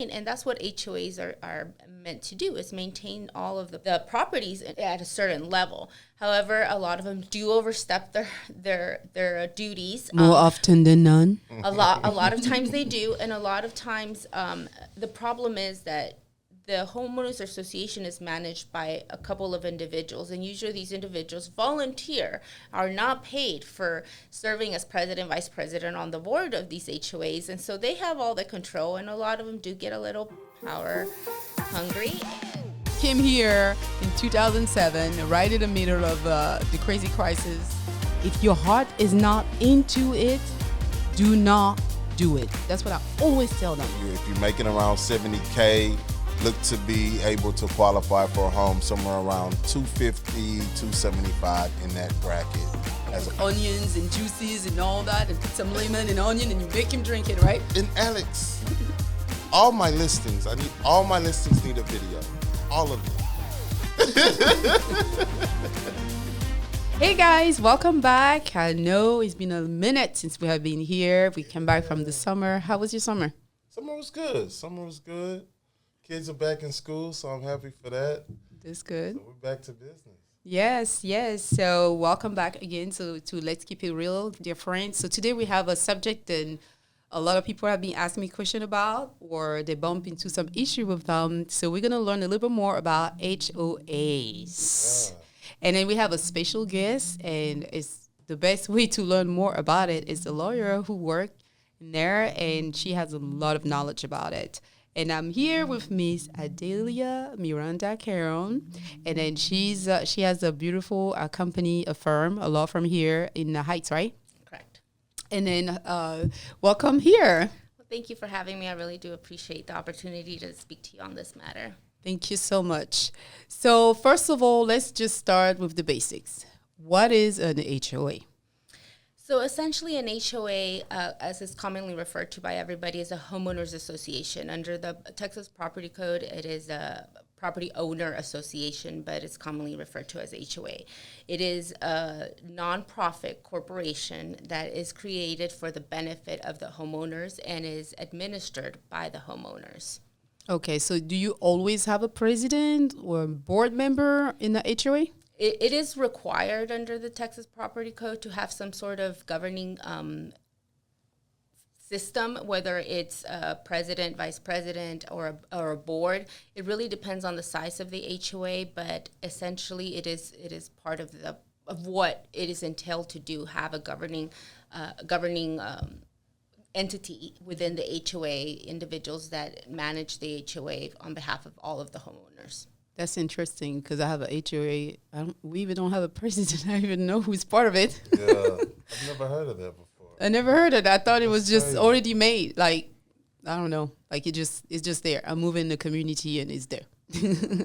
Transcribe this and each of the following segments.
maintain, and that's what HOAs are meant to do, is maintain all of the properties at a certain level. However, a lot of them do overstep their duties. More often than none. A lot of times they do, and a lot of times the problem is that the Homeowners Association is managed by a couple of individuals, and usually these individuals volunteer, are not paid for serving as president, vice president on the board of these HOAs, and so they have all the control, and a lot of them do get a little power hungry. Came here in 2007, right in the middle of the crazy crisis. If your heart is not into it, do not do it. That's what I always tell them. If you're making around $70K, look to be able to qualify for a home somewhere around $250, $275 in that bracket. Onions and juices and all that, and put some lemon and onion, and you make him drink it, right? And Alex, all my listings need a video. All of them. Hey guys, welcome back. I know it's been a minute since we have been here. We came back from the summer. How was your summer? Summer was good. Kids are back in school, so I'm happy for that. That's good. So we're back to business. Yes. So welcome back again to Let's Keep It Real, dear friends. So today we have a subject that a lot of people have been asking me questions about, or they bump into some issue with them. So we're going to learn a little bit more about HOAs. Yeah. And then we have a special guest, and it's the best way to learn more about it is a lawyer who worked in there, and she has a lot of knowledge about it. And I'm here with Miss Adilia Miranda Carreon, and then she has a beautiful company, a law firm here in the Heights, right? Correct. And then welcome here. Well, thank you for having me. I really do appreciate the opportunity to speak to you on this matter. Thank you so much. So first of all, let's just start with the basics. What is an HOA? So essentially an HOA, as is commonly referred to by everybody, is a homeowners association. Under the Texas Property Code, it is a property owner association, but it's commonly referred to as HOA. It is a nonprofit corporation that is created for the benefit of the homeowners and is administered by the homeowners. Okay, so do you always have a president or a board member in the HOA? It is required under the Texas Property Code to have some sort of governing system, whether it's a president, vice president, or a board. It really depends on the size of the HOA, but essentially it is part of what it is entailed to do, have a governing entity within the HOA, individuals that manage the HOA on behalf of all of the homeowners. That's interesting because I have a HOA. We even don't have a president. I don't even know who's part of it. Yeah, I've never heard of that before. I never heard of that. I thought it was just already made. Like, I don't know. Like it's just there. I'm moving the community and it's there.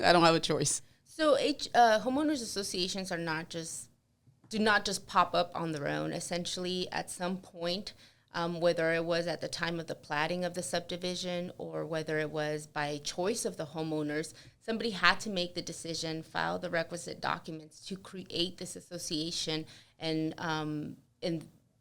I don't have a choice. So homeowners associations do not just pop up on their own. Essentially, at some point, whether it was at the time of the platting of the subdivision or whether it was by choice of the homeowners, somebody had to make the decision, file the requisite documents to create this association and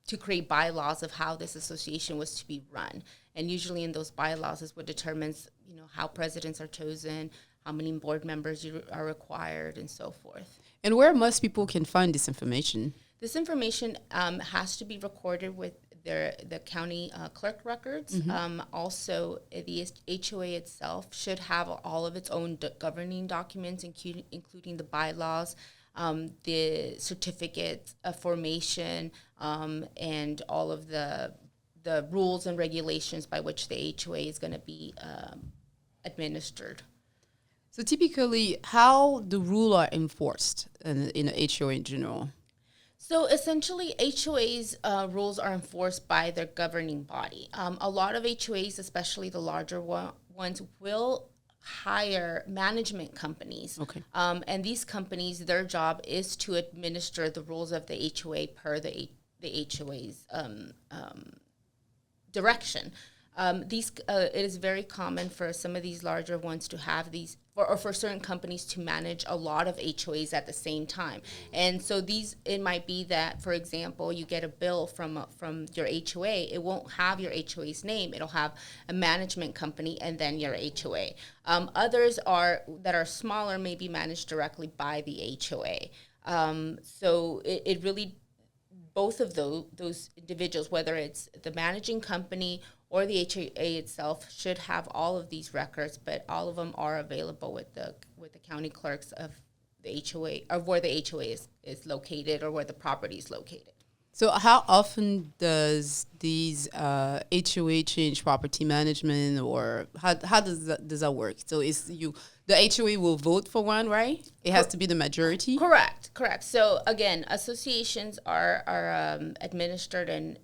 to create bylaws of how this association was to be run. And usually in those bylaws is what determines, how presidents are chosen, how many board members are required, and so forth. And where most people can find this information? This information has to be recorded with the county clerk records. Mm-hmm. Also, the HOA itself should have all of its own governing documents, including the bylaws, the certificate of formation, and all of the rules and regulations by which the HOA is going to be administered. So typically, how the rules are enforced in a HOA in general? So essentially, HOA's rules are enforced by their governing body. A lot of HOAs, especially the larger ones, will hire management companies. Okay. And these companies, their job is to administer the rules of the HOA per the HOA's direction. It is very common for some of these larger ones to have these, or for certain companies to manage a lot of HOAs at the same time. And so it might be that, for example, you get a bill from your HOA. It won't have your HOA's name. It'll have a management company and then your HOA. Others that are smaller may be managed directly by the HOA. So it really, both of those individuals, whether it's the managing company or the HOA itself, should have all of these records, but all of them are available with the county clerks of the HOA, of where the HOA is located or where the property is located. So how often does these HOA change property management, or how does that work? So the HOA will vote for one, right? It has to be the majority? Correct. So again, associations are administered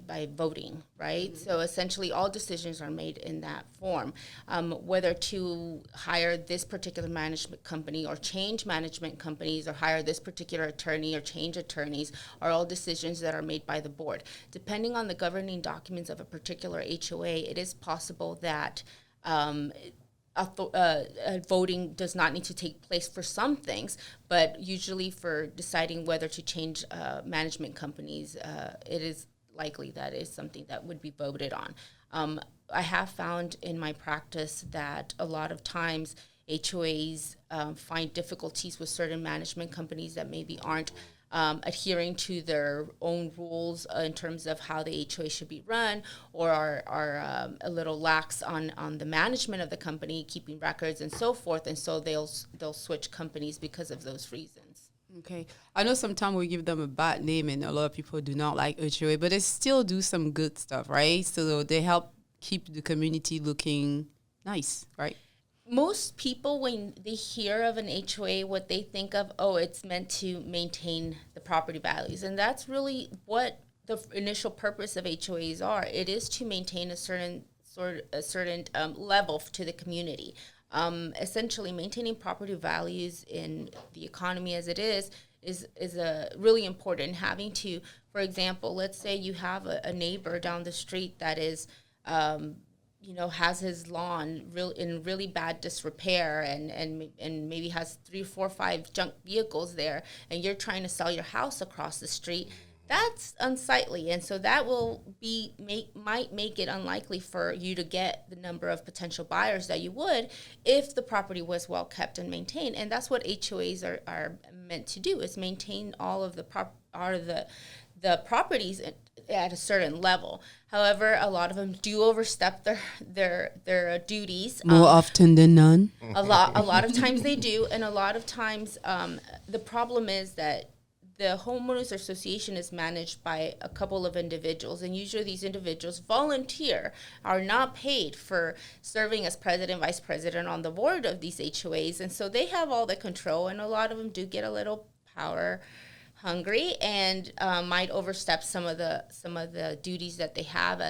by voting, right? Mm-hmm. So essentially all decisions are made in that form. Whether to hire this particular management company or change management companies or hire this particular attorney or change attorneys are all decisions that are made by the board. Depending on the governing documents of a particular HOA, it is possible that voting does not need to take place for some things, but usually for deciding whether to change management companies, it is likely that is something that would be voted on. I have found in my practice that a lot of times HOAs find difficulties with certain management companies that maybe aren't adhering to their own rules in terms of how the HOA should be run, or are a little lax on the management of the company, keeping records and so forth, and so they'll switch companies because of those reasons. Okay. I know sometimes we give them a bad name and a lot of people do not like HOA, but they still do some good stuff, right? So they help keep the community looking nice, right? Most people, when they hear of an HOA, what they think of, it's meant to maintain the property values. And that's really what the initial purpose of HOAs are. It is to maintain a certain level to the community. Essentially, maintaining property values in the economy as it is really important. Having to, for example, let's say you have a neighbor down the street that is, has his lawn in really bad disrepair and maybe has 3, 4, 5 junk vehicles there, and you're trying to sell your house across the street. That's unsightly, and so that will might make it unlikely for you to get the number of potential buyers that you would if the property was well kept and maintained. And that's what HOAs are meant to do, is maintain all of the properties at a certain level. However, a lot of them do overstep their duties. More often than none. A lot of times they do, and a lot of times the problem is that the Homeowners Association is managed by a couple of individuals, and usually these individuals volunteer, are not paid for serving as president, vice president on the board of these HOAs, and so they have all the control, and a lot of them do get a little power hungry and might overstep some of the duties that they have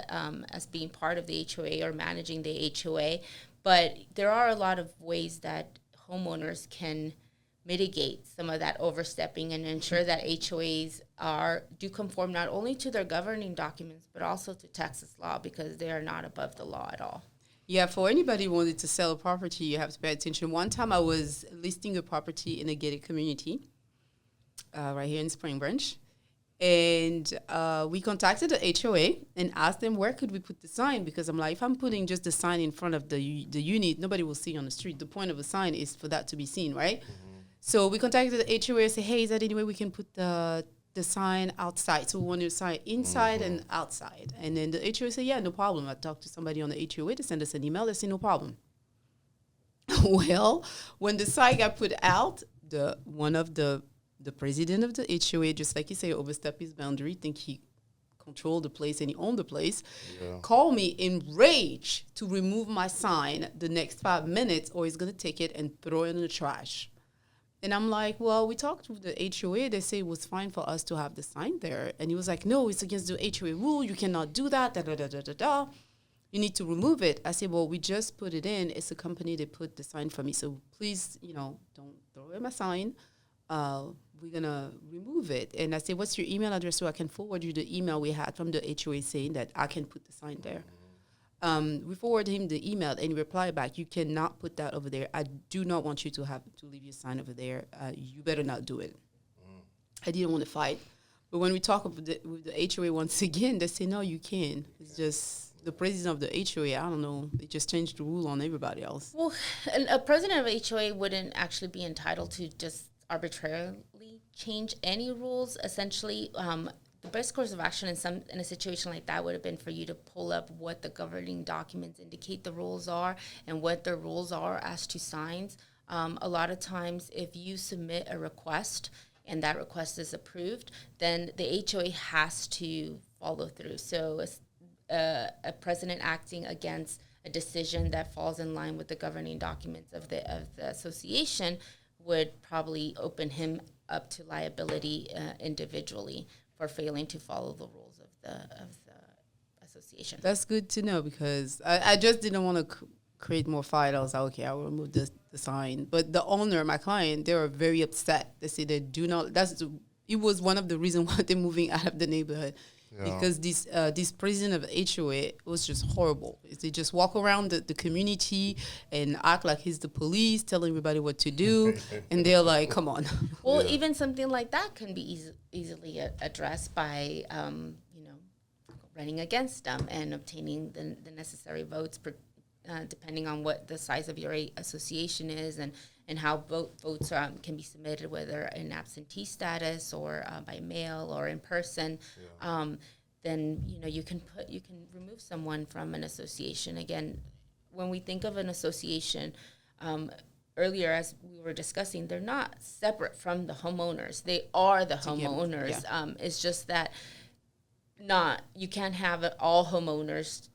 as being part of the HOA or managing the HOA. But there are a lot of ways that homeowners can mitigate some of that overstepping and ensure that HOAs do conform not only to their governing documents, but also to Texas law, because they are not above the law at all. Yeah, for anybody who wanted to sell a property, you have to pay attention. One time I was listing a property in a gated community right here in Spring Branch, and we contacted the HOA and asked them where could we put the sign, because I'm like, if I'm putting just the sign in front of the unit, nobody will see on the street. The point of a sign is for that to be seen, right? Mm-hmm. So we contacted the HOA and said, hey, is there any way we can put the sign outside? So we wanted the sign inside and outside. And then the HOA said, yeah, no problem. I talked to somebody on the HOA to send us an email. They said, no problem. Well, when the sign got put out, one of the president of the HOA, just like you say, overstepped his boundary, think he controlled the place and he owned the place, called me enraged to remove my sign the next 5 minutes, or he's going to take it and throw it in the trash. And I'm like, well, we talked with the HOA. They say it was fine for us to have the sign there. And he was like, no, it's against the HOA rule. You cannot do that. You need to remove it. I said, well, we just put it in. It's a company that put the sign for me. So please, don't throw away my sign. We're going to remove it. And I said, what's your email address so I can forward you the email we had from the HOA saying that I can put the sign there. We forward him the email and he replied back, you cannot put that over there. I do not want you to have to leave your sign over there. You better not do it. I didn't want to fight. But when we talk with the HOA once again, they say, no, you can. It's just the president of the HOA, I don't know, they just changed the rule on everybody else. Well, a president of a HOA wouldn't actually be entitled to just arbitrarily change any rules. Essentially, the best course of action in a situation like that would have been for you to pull up what the governing documents indicate the rules are and what the rules are as to signs. A lot of times, if you submit a request and that request is approved, then the HOA has to follow through. So a president acting against a decision that falls in line with the governing documents of the association would probably open him up to liability individually for failing to follow the rules of the association. That's good to know, because I just didn't want to create more fight. I was like, okay, I will remove the sign. But the owner, my client, they were very upset. They said they do not. It was one of the reasons why they're moving out of the neighborhood. Yeah. Because this president of HOA was just horrible. They just walk around the community and act like he's the police, telling everybody what to do, and they're like, "Come on." Well, even something like that can be easily addressed by, running against them and obtaining the necessary votes, depending on what the size of your association is and how votes can be submitted, whether in absentee status or by mail or in person. Yeah. Then you can remove someone from an association. Again, when we think of an association, earlier as we were discussing, they're not separate from the homeowners. They are the homeowners. Yeah. It's just that you can't have all homeowners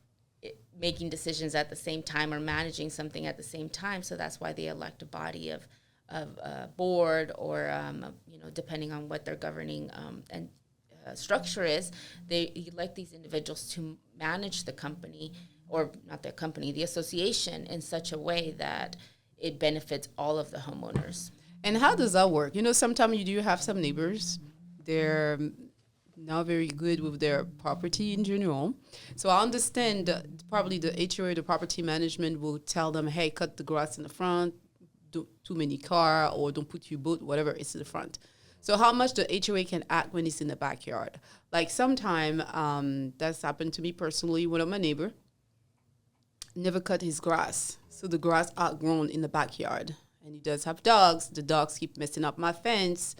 making decisions at the same time or managing something at the same time. So that's why they elect a body of a board or, depending on what their governing structure is, they elect these individuals to manage the company, or not the company, the association, in such a way that it benefits all of the homeowners. And how does that work? Sometimes you do have some neighbors, they're not very good with their property in general. So I understand that probably the HOA, the property management, will tell them, hey, cut the grass in the front, don't too many car, or don't put your boat, whatever, it's in the front. So how much the HOA can act when it's in the backyard? Like sometime, that's happened to me personally. One of my neighbor never cut his grass. So the grass outgrown in the backyard. And he does have dogs. The dogs keep messing up my fence.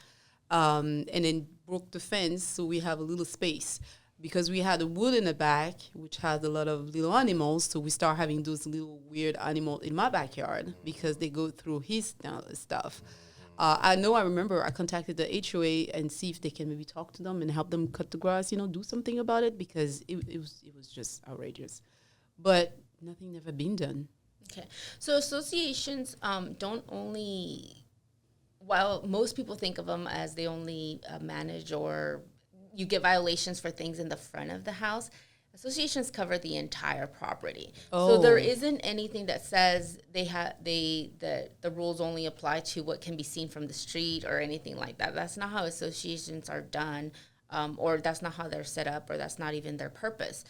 And then broke the fence, so we have a little space. Because we had a wood in the back, which has a lot of little animals, so we start having those little weird animals in my backyard because they go through his stuff. I remember I contacted the HOA and see if they can maybe talk to them and help them cut the grass, do something about it, because it was just outrageous. But nothing never been done. Okay. So associations don't only... While most people think of them as they only manage, or you get violations for things in the front of the house, associations cover the entire property. Oh. So there isn't anything that says the rules only apply to what can be seen from the street or anything like that. That's not how associations are done, or that's not how they're set up, or that's not even their purpose.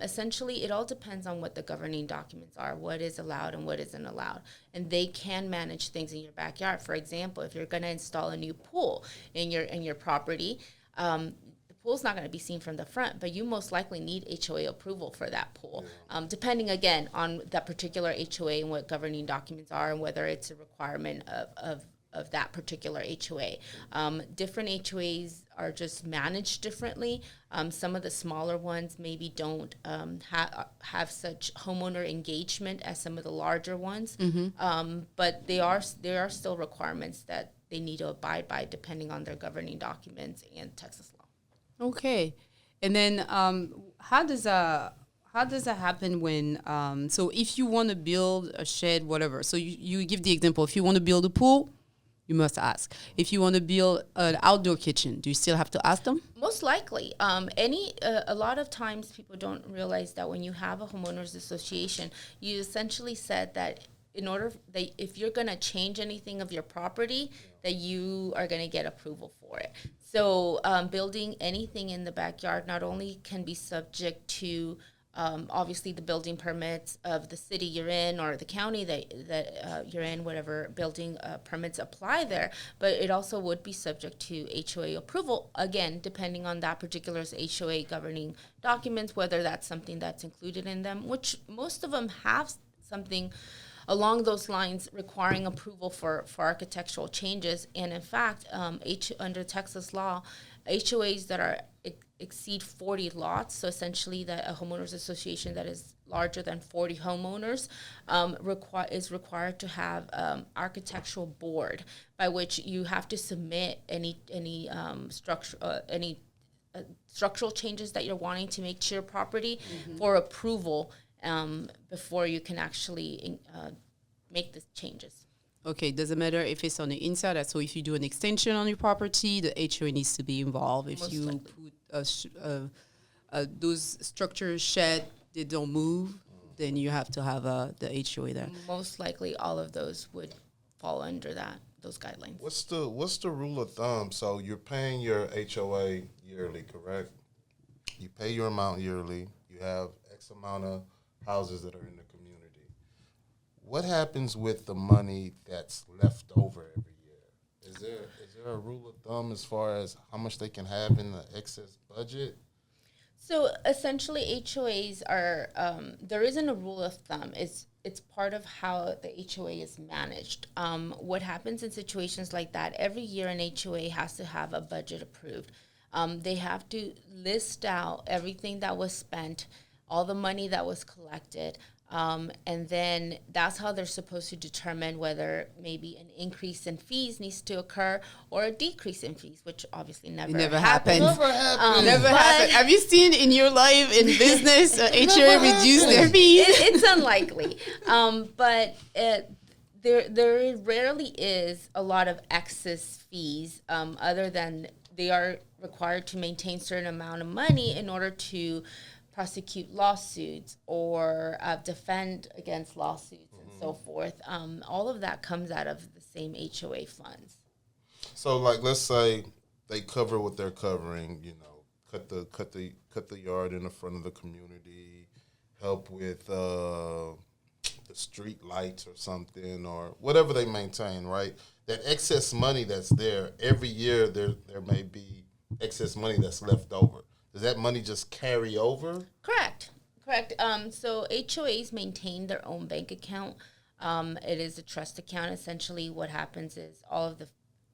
Essentially, it all depends on what the governing documents are, what is allowed and what isn't allowed. And they can manage things in your backyard. For example, if you're going to install a new pool in your property, the pool's not going to be seen from the front, but you most likely need HOA approval for that pool, depending, again, on that particular HOA and what governing documents are and whether it's a requirement of that particular HOA. Different HOAs are just managed differently. Some of the smaller ones maybe don't have such homeowner engagement as some of the larger ones. Mm-hmm. But there are still requirements that they need to abide by depending on their governing documents and Texas law. Okay. And then how does that happen when, so if you want to build a shed, whatever, so you give the example, if you want to build a pool, you must ask. If you want to build an outdoor kitchen, do you still have to ask them? Most likely. A lot of times people don't realize that when you have a homeowners association, you essentially said that if you're going to change anything of your property, that you are going to get approval for it. So building anything in the backyard not only can be subject to obviously the building permits of the city you're in or the county that you're in, whatever building permits apply there. But it also would be subject to HOA approval, again, depending on that particular HOA governing documents, whether that's something that's included in them, which most of them have something along those lines requiring approval for architectural changes. And in fact, under Texas law, HOAs that are exceed 40 lots, so essentially that a homeowners association that is larger than 40 homeowners is required to have architectural board by which you have to submit any structural changes that you're wanting to make to your property for approval before you can actually make the changes. Okay, it doesn't matter if it's on the inside. So if you do an extension on your property, the HOA needs to be involved. If Most you likely. put those structures shed, they don't move, then you have to have the HOA there. Most likely all of those would fall under those guidelines. What's the rule of thumb? So you're paying your HOA yearly, correct? You pay your amount yearly. You have X amount of houses that are in the community. What happens with the money that's left over every year? Is there a rule of thumb as far as how much they can have in the excess budget? So essentially, HOAs are there isn't a rule of thumb. It's part of how the HOA is managed. What happens in situations like that? Every year, an HOA has to have a budget approved. They have to list out everything that was spent, all the money that was collected. And then that's how they're supposed to determine whether maybe an increase in fees needs to occur or a decrease in fees, which obviously never happens. Never happened. Never happened. Have you seen in your life in business HOA reduce their fees? It's unlikely. But there rarely is a lot of excess fees other than they are required to maintain certain amount of money in order to prosecute lawsuits or defend against lawsuits and so forth. All of that comes out of the same HOA funds. So, like, let's say they cover what they're covering. You know, cut the yard in the front of the community, help with the street lights or something, or whatever they maintain. Right, that excess money that's there every year. There may be excess money that's left over. Does that money just carry over? Correct. So HOAs maintain their own bank account. It is a trust account. Essentially, what happens is all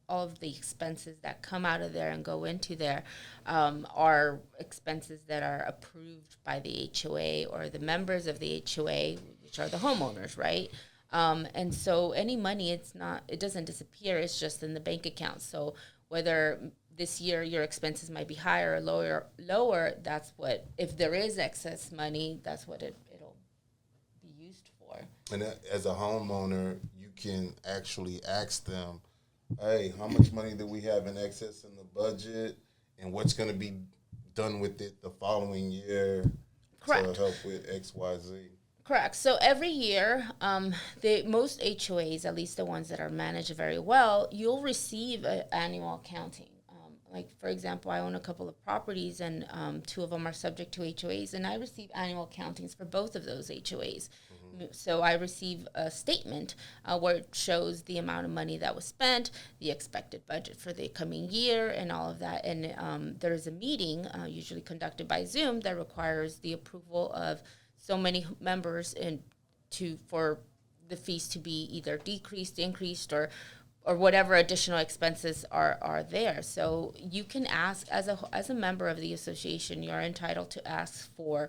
of the expenses that come out of there and go into there are expenses that are approved by the HOA or the members of the HOA, which are the homeowners, right? And so any money, it doesn't disappear. It's just in the bank account. So whether this year your expenses might be higher or lower, that's what, if there is excess money, that's what it'll be used for. And as a homeowner, you can actually ask them, hey, how much money do we have in excess in the budget, and what's going to be done with it the following year? Correct. To help with X, Y, Z. Correct. So every year, most HOAs, at least the ones that are managed very well, you'll receive an annual accounting. Like, for example, I own a couple of properties, and 2 of them are subject to HOAs, and I receive annual accountings for both of those HOAs. Mm-hmm. So I receive a statement where it shows the amount of money that was spent, the expected budget for the coming year, and all of that. And there's a meeting, usually conducted by Zoom, that requires the approval of so many members for the fees to be either decreased, increased, or whatever additional expenses are there. So you can ask, as a member of the association, you're entitled to ask for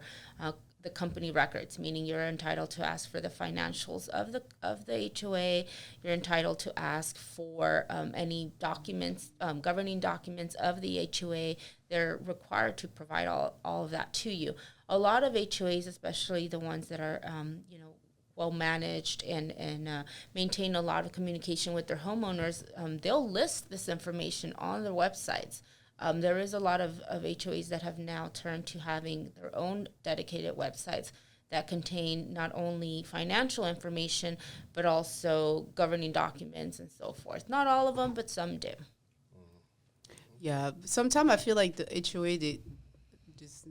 the company records, meaning you're entitled to ask for the financials of the HOA. You're entitled to ask for any documents, governing documents of the HOA. They're required to provide all of that to you. A lot of HOAs, especially the ones that are well managed and maintain a lot of communication with their homeowners, they'll list this information on their websites. There is a lot of HOAs that have now turned to having their own dedicated websites that contain not only financial information, but also governing documents and so forth. Not all of them, but some do. Yeah, sometimes I feel like the HOA,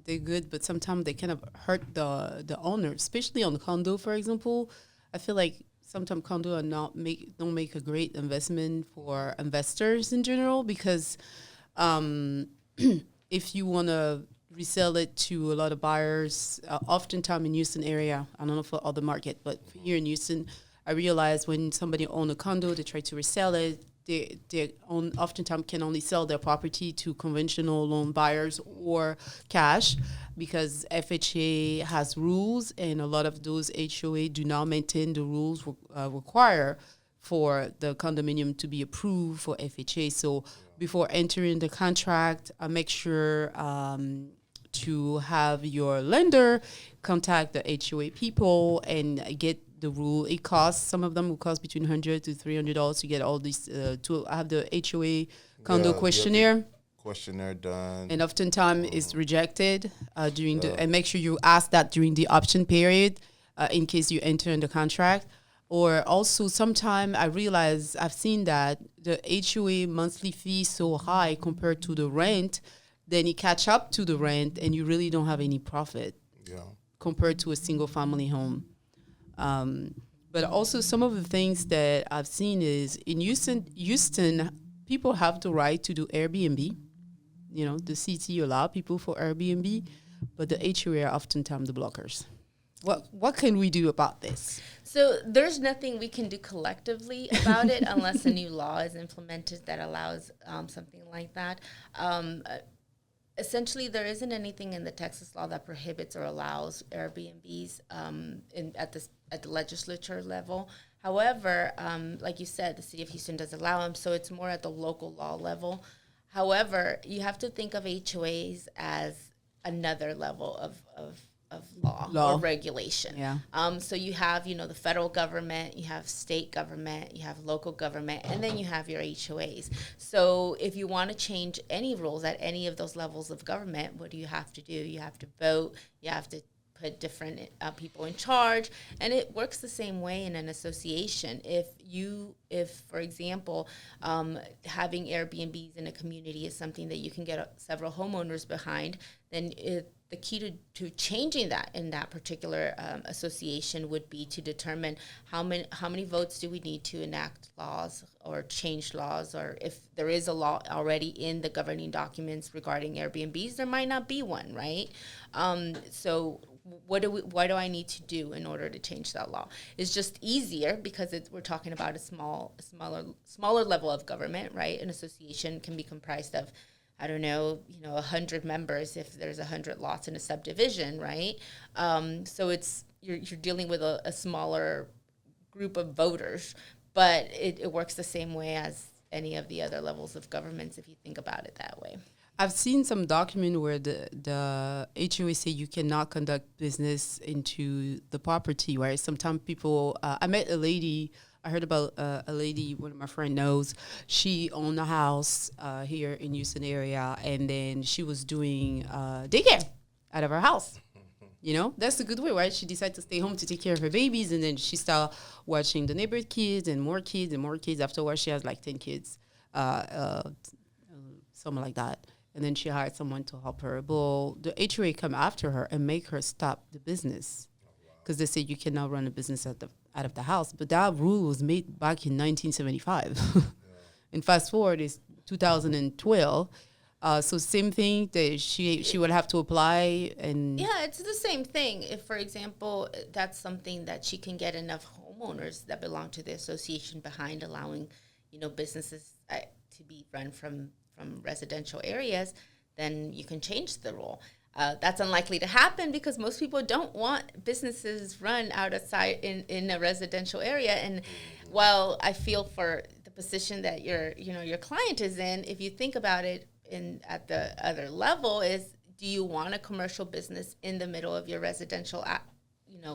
they're good, but sometimes they kind of hurt the owner, especially on condo, for example. I feel like sometimes condo are don't make a great investment for investors in general, because if you want to resell it to a lot of buyers, oftentimes in Houston area, I don't know for other market, but here in Houston, I realize when somebody own a condo, they try to resell it. They oftentimes can only sell their property to conventional loan buyers or cash, because FHA has rules, and a lot of those HOA do not maintain the rules require for the condominium to be approved for FHA. So before entering the contract, make sure to have your lender contact the HOA people and get the rule. It costs, some of them will cost between $100 to $300 to get all these, to have the HOA condo questionnaire. Questionnaire done. And oftentimes it's rejected during the, and make sure you ask that during the option period in case you enter in the contract. Or also sometime I realize I've seen that the HOA monthly fee is so high compared to the rent, then you catch up to the rent and you really don't have any profit compared to a single family home. But also some of the things that I've seen is in Houston, people have the right to do Airbnb. You know, the city allow people for Airbnb, but the HOA are oftentimes the blockers. What can we do about this? So there's nothing we can do collectively about it unless a new law is implemented that allows something like that. Essentially, there isn't anything in the Texas law that prohibits or allows Airbnbs at the legislature level. However, like you said, the city of Houston does allow them, so it's more at the local law level. However, you have to think of HOAs as another level of law or regulation. Yeah. So you have, the federal government, you have state government, you have local government, and then you have your HOAs. So if you want to change any rules at any of those levels of government, what do you have to do? You have to vote. You have to put different people in charge, and it works the same way in an association. If for example, having Airbnbs in a community is something that you can get several homeowners behind, then the key to changing that in that particular association would be to determine how many votes do we need to enact laws or change laws, or if there is a law already in the governing documents regarding Airbnbs, there might not be one, right? So what do I need to do in order to change that law? It's just easier because we're talking about a smaller level of government, right? An association can be comprised of 100 members if there's 100 lots in a subdivision, right? So you're dealing with a smaller group of voters, but it works the same way as any of the other levels of governments if you think about it that way. I've seen some document where the HOA say you cannot conduct business into the property, right? Sometimes people, I met a lady, I heard about a lady, one of my friends knows, she owned a house here in Houston area, and then she was doing daycare out of her house. That's a good way, right? She decided to stay home to take care of her babies, and then she started watching the neighbor kids and more kids and more kids. Afterwards, she has like 10 kids, something like that. And then she hired someone to help her. Well, the HOA come after her and make her stop the business because they say you cannot run a business out of the house. But that rule was made back in 1975. And fast forward is 2012. So same thing that she would have to apply and it's the same thing. If, for example, that's something that she can get enough homeowners that belong to the association behind allowing, businesses to be run from residential areas, then you can change the rule. That's unlikely to happen because most people don't want businesses run outside in a residential area. And while I feel for the position that your client is in, if you think about it at the other level, is do you want a commercial business in the middle of your residential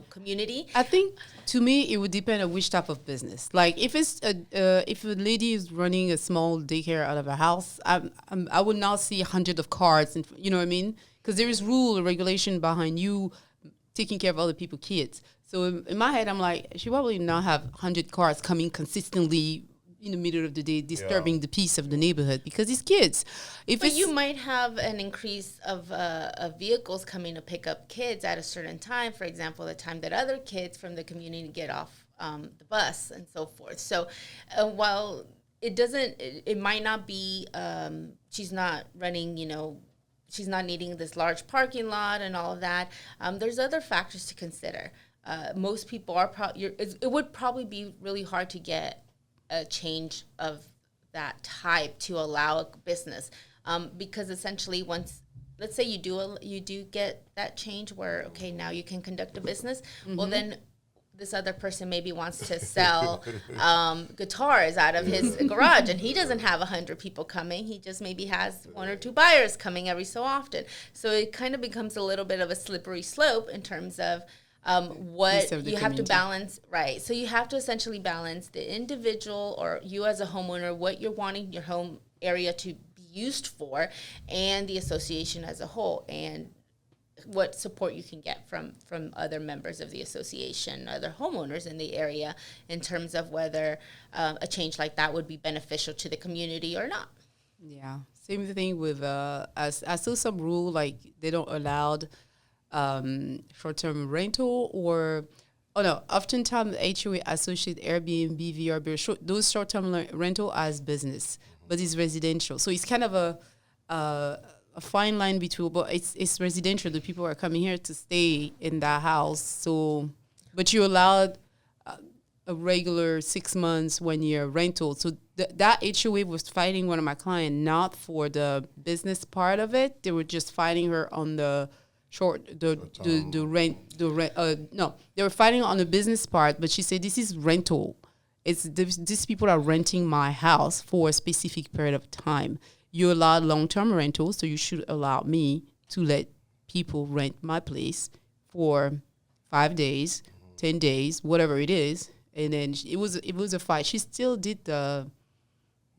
community? I think to me it would depend on which type of business. Like if it's if a lady is running a small daycare out of a house, I would not see hundreds of cars, and you know what I mean? Because there is rule or regulation behind you taking care of other people's kids. So in my head, I'm like, she probably not have 100 cars coming consistently, in the middle of the day disturbing the peace of the neighborhood because it's kids. But you might have an increase of vehicles coming to pick up kids at a certain time. For example, the time that other kids from the community get off the bus and so forth. So while it might not be, she's not running, she's not needing this large parking lot and all of that. There's other factors to consider. Most people are it would probably be really hard to get a change of that type to allow a business, because essentially once, let's say you do get that change where, okay, now you can conduct a business, well then this other person maybe wants to sell guitars out of his garage, and he doesn't have 100 people coming. He just maybe has 1 or 2 buyers coming every so often. So it kind of becomes a little bit of a slippery slope in terms of what you have to balance, right? So you have to essentially balance the individual or you as a homeowner, what you're wanting your home area to be used for, and the association as a whole, and what support you can get from other members of the association, other homeowners in the area, in terms of whether a change like that would be beneficial to the community or not. Yeah, same thing with I saw some rule like they don't allow short-term rental oftentimes HOA associate Airbnb, VRB, those short-term rental as business, but it's residential. So it's kind of a fine line between, but it's residential. The people are coming here to stay in that house. So, but you allowed a regular 6 months, 1 year rental. So that HOA was fighting one of my clients, not for the business part of it. They were just fighting her on the they were fighting on the business part, but she said this is rental. These people are renting my house for a specific period of time. You allow long-term rentals, so you should allow me to let people rent my place for 5 days, 10 days, whatever it is. And then it was a fight. She still did the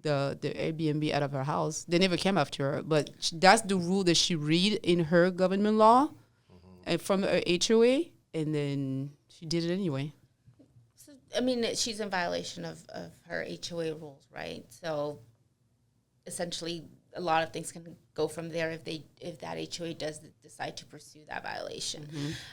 Airbnb out of her house. They never came after her, but that's the rule that she read in her government law and from her HOA, and then she did it anyway. So, I mean, she's in violation of her HOA rules, right? So essentially, a lot of things can go from there if that HOA does decide to pursue that violation.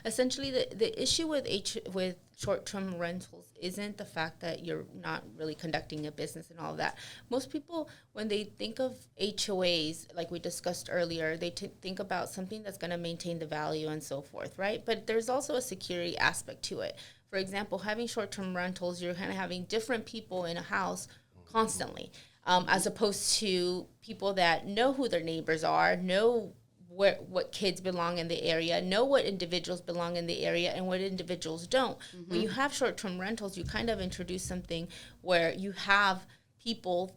Essentially, the issue with short-term rentals isn't the fact that you're not really conducting a business and all of that. Most people, when they think of HOAs, like we discussed earlier, they think about something that's going to maintain the value and so forth, right? But there's also a security aspect to it. For example, having short-term rentals, you're kind of having different people in a house constantly. As opposed to people that know who their neighbors are, know what kids belong in the area, know what individuals belong in the area and what individuals don't. When you have short-term rentals, you kind of introduce something where you have people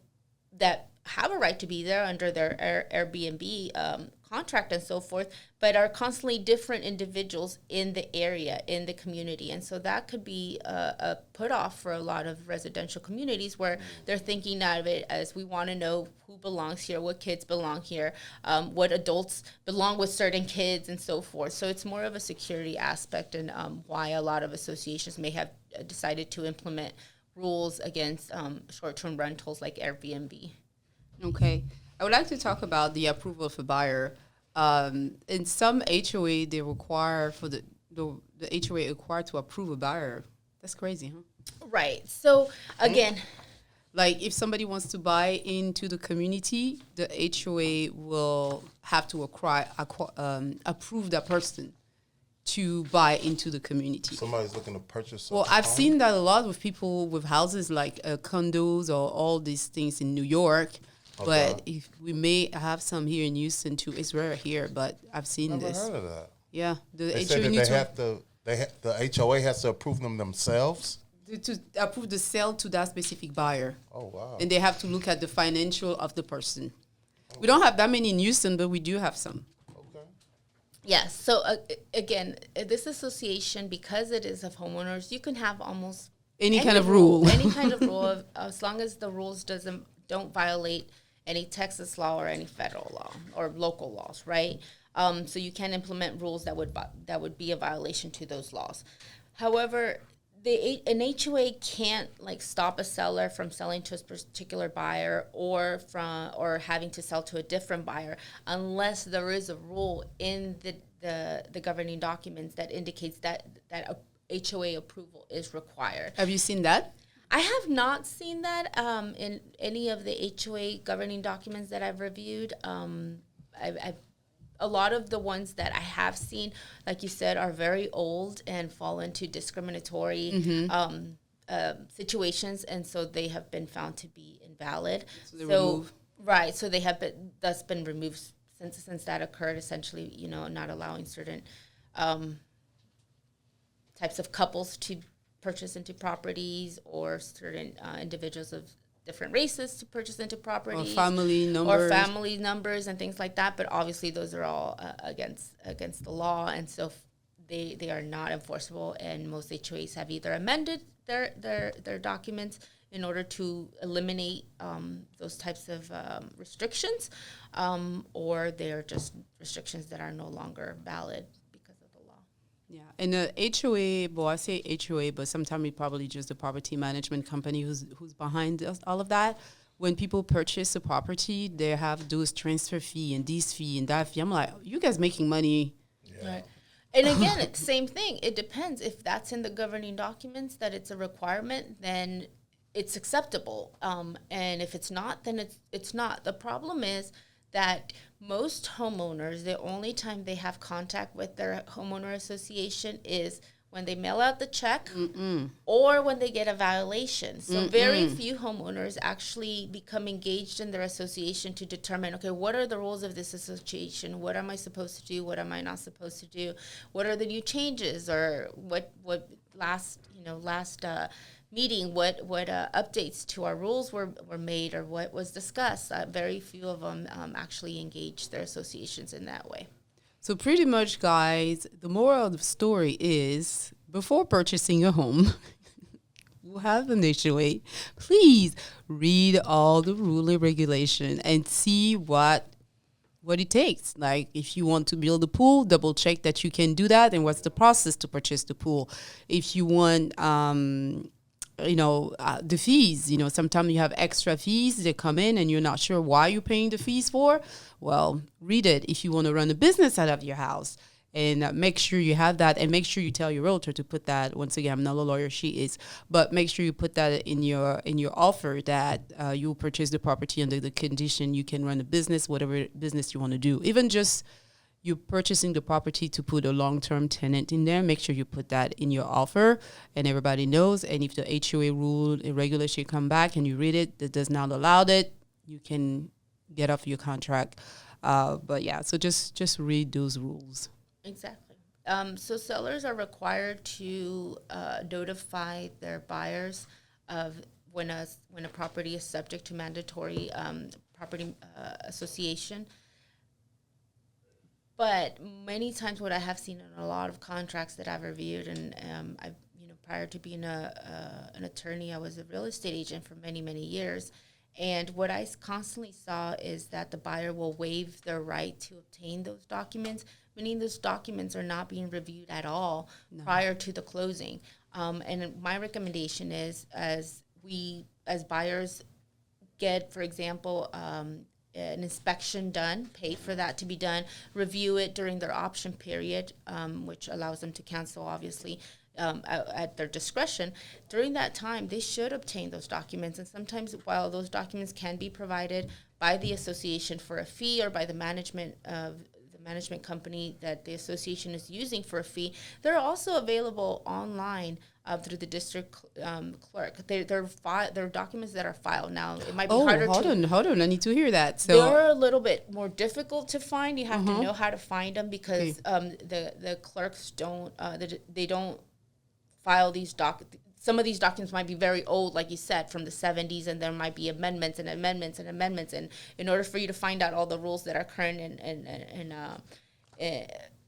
that have a right to be there under their Airbnb contract and so forth, but are constantly different individuals in the area, in the community. And so that could be a put off for a lot of residential communities where they're thinking of it as, we want to know who belongs here, what kids belong here, what adults belong with certain kids and so forth. So it's more of a security aspect, and why a lot of associations may have decided to implement rules against short-term rentals like Airbnb. Okay. I would like to talk about the approval of a buyer. In some HOA, they require for the HOA required to approve a buyer. That's crazy, huh? Right. So again, like if somebody wants to buy into the community, the HOA will have to approve that person to buy into the community. Somebody's looking to purchase. Well, I've seen that a lot with people with houses like condos or all these things in New York. Okay. But if we may have some here in Houston too. It's rare here, but I've seen this. Never heard of that. Yeah, they said that the HOA has to approve them themselves to approve the sale to that specific buyer. Oh wow! And they have to look at the financial of the person. Okay. We don't have that many in Houston, but we do have some. Okay. Yes. So again, this association, because it is of homeowners, you can have almost any kind of rule. Any kind of rule, as long as the rules don't violate any Texas law or any federal law or local laws, right? So you can implement rules that would be a violation to those laws. However, an HOA can't like stop a seller from selling to a particular buyer or having to sell to a different buyer unless there is a rule in the governing documents that indicates that HOA approval is required. Have you seen that? I have not seen that in any of the HOA governing documents that I've reviewed. A lot of the ones that I have seen, like you said, are very old and fall into discriminatory situations, and so they have been found to be invalid. So right, so they have been removed since that occurred. Essentially, not allowing certain types of couples to purchase into properties, or certain individuals of different races to purchase into properties, or family numbers and things like that. But obviously those are all against the law, and so they are not enforceable. And most HOAs have either amended their documents in order to eliminate those types of restrictions, or they're just restrictions that are no longer valid. Yeah, and the HOA, well, I say HOA, but sometimes it's probably just the property management company who's behind all of that. When people purchase a property, they have those transfer fee and this fee and that fee. I'm like, you guys making money. Yeah. Right. And again, it's the same thing. It depends. If that's in the governing documents, that it's a requirement, then it's acceptable. And if it's not, then it's not. The problem is that most homeowners, the only time they have contact with their homeowner association is when they mail out the check or when they get a violation. So very few homeowners actually become engaged in their association to determine, okay, what are the rules of this association? What am I supposed to do? What am I not supposed to do? What are the new changes? Or what last meeting, what updates to our rules were made, or what was discussed. Very few of them actually engage their associations in that way. So pretty much, guys, the moral of the story is, before purchasing a home, you have an HOA, please read all the rule and regulation and see what it takes. Like, if you want to build a pool, double check that you can do that, and what's the process to purchase the pool. If you want the fees, sometimes you have extra fees that come in and you're not sure why you're paying the fees for. Well, read it. If you want to run a business out of your house, and make sure you have that, and make sure you tell your realtor to put that. Once again, I'm not a lawyer, she is, but make sure you put that in your offer that you'll purchase the property under the condition you can run a business, whatever business you want to do. Even just you're purchasing the property to put a long-term tenant in there, make sure you put that in your offer and everybody knows. And if the HOA rule and regulation come back and you read it, that does not allow it, you can get off your contract. But yeah, so just read those rules. Exactly. So sellers are required to notify their buyers of when a property is subject to mandatory property association. But many times, what I have seen in a lot of contracts that I've reviewed, and I've prior to being an attorney, I was a real estate agent for many, many years. And what I constantly saw is that the buyer will waive their right to obtain those documents, meaning those documents are not being reviewed at all prior to the closing. And my recommendation is, as buyers get, for example, an inspection done, pay for that to be done, review it during their option period, which allows them to cancel, obviously, at their discretion. During that time, they should obtain those documents. And sometimes, while those documents can be provided by the association for a fee, or by the management company that the association is using for a fee, they're also available online through the district clerk. They're documents that are filed. Now, it might be harder to... Hold on. I need to hear that. So they're a little bit more difficult to find. You have to know how to find them, because the clerks don't file these some of these documents might be very old, like you said, from the 70s, and there might be amendments. And in order for you to find out all the rules that are current and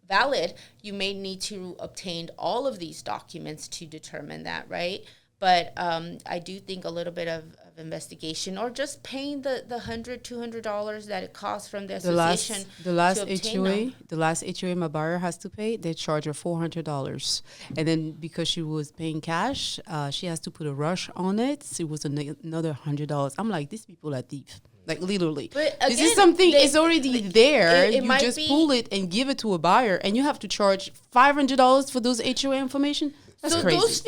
valid, you may need to obtain all of these documents to determine that, right? But I do think a little bit of investigation, or just paying the $100-$200 that it costs from the The last association the last to obtain HOA, them. the last HOA my buyer has to pay, they charge her $400, and then because she was paying cash, she has to put a rush on it. So it was another $100. I'm like, these people are thieves. Like literally, But this is again, something they- is already there. it You might just be- pull it and give it to a buyer, and you have to charge $500 for those HOA information. That's So crazy. those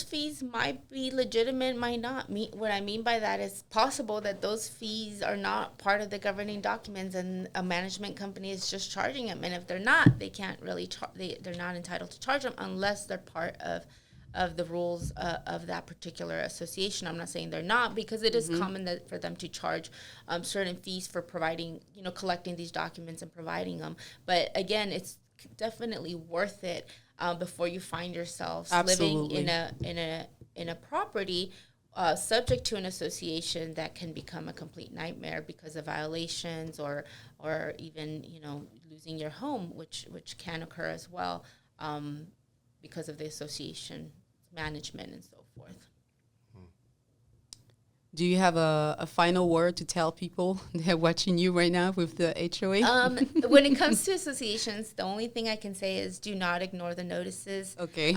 fees might be legitimate, might not. What I mean by that is possible that those fees are not part of the governing documents, and a management company is just charging them. And if they're not, they can't really they're not entitled to charge them unless they're part of the rules of that particular association. I'm not saying they're not, because it is common for them to charge certain fees for providing, collecting these documents and providing them. But again, it's definitely worth it before you find yourselves living in a property subject to an association that can become a complete nightmare because of violations or even losing your home, which can occur as well because of the association management and so forth. Do you have a final word to tell people that are watching you right now with the HOA? When it comes to associations, the only thing I can say is do not ignore the notices. Okay.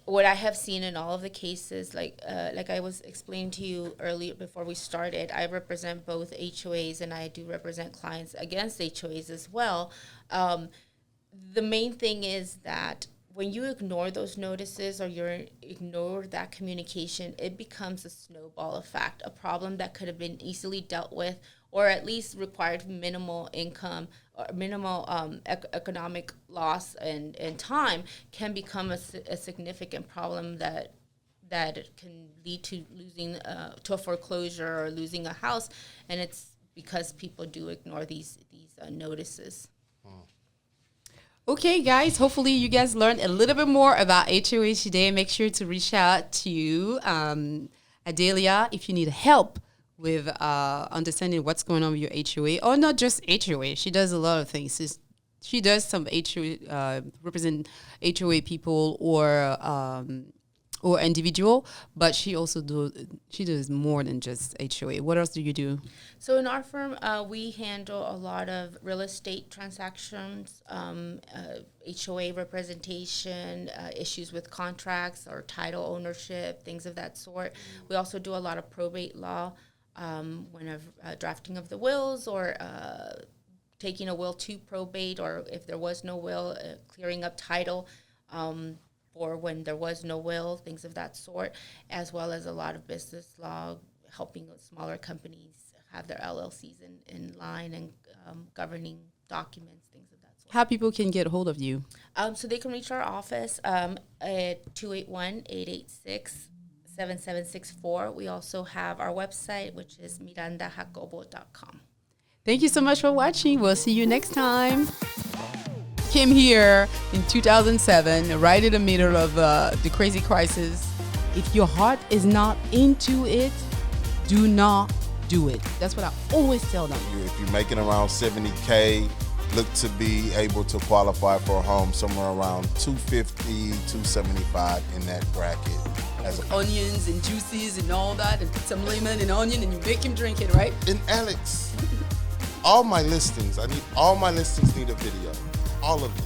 What I have seen in all of the cases, like I was explaining to you earlier before we started, I represent both HOAs and I do represent clients against HOAs as well. The main thing is that when you ignore those notices or you ignore that communication, it becomes a snowball effect, a problem that could have been easily dealt with or at least required minimal income or minimal economic loss and time can become a significant problem that can lead to losing to a foreclosure or losing a house. And it's because people do ignore these notices. Okay, guys, hopefully you guys learned a little bit more about HOA today. Make sure to reach out to Adilia if you need help with understanding what's going on with your HOA, or not just HOA. She does a lot of things. She does some HOA, represent HOA people or individual, but she does more than just HOA. What else do you do? So in our firm, we handle a lot of real estate transactions, HOA representation, issues with contracts or title ownership, things of that sort. We also do a lot of probate law, drafting of the wills or taking a will to probate, or if there was no will, clearing up title. Or when there was no will, things of that sort, as well as a lot of business law, helping smaller companies have their LLCs in line and governing documents, things of that sort. How people can get hold of you? So they can reach our office at 281-886-7764. We also have our website, which is mirandajacobo.com. Thank you so much for watching. We'll see you next time. Came here in 2007, right in the middle of the crazy crisis. If your heart is not into it, do not do it. That's what I always tell them. If you're making around $70K, look to be able to qualify for a home somewhere around $250, $275 in that bracket. Onions and juices and all that, and put some lemon and onion, and you make him drink it, right? And Alex, all my listings need a video. All of them.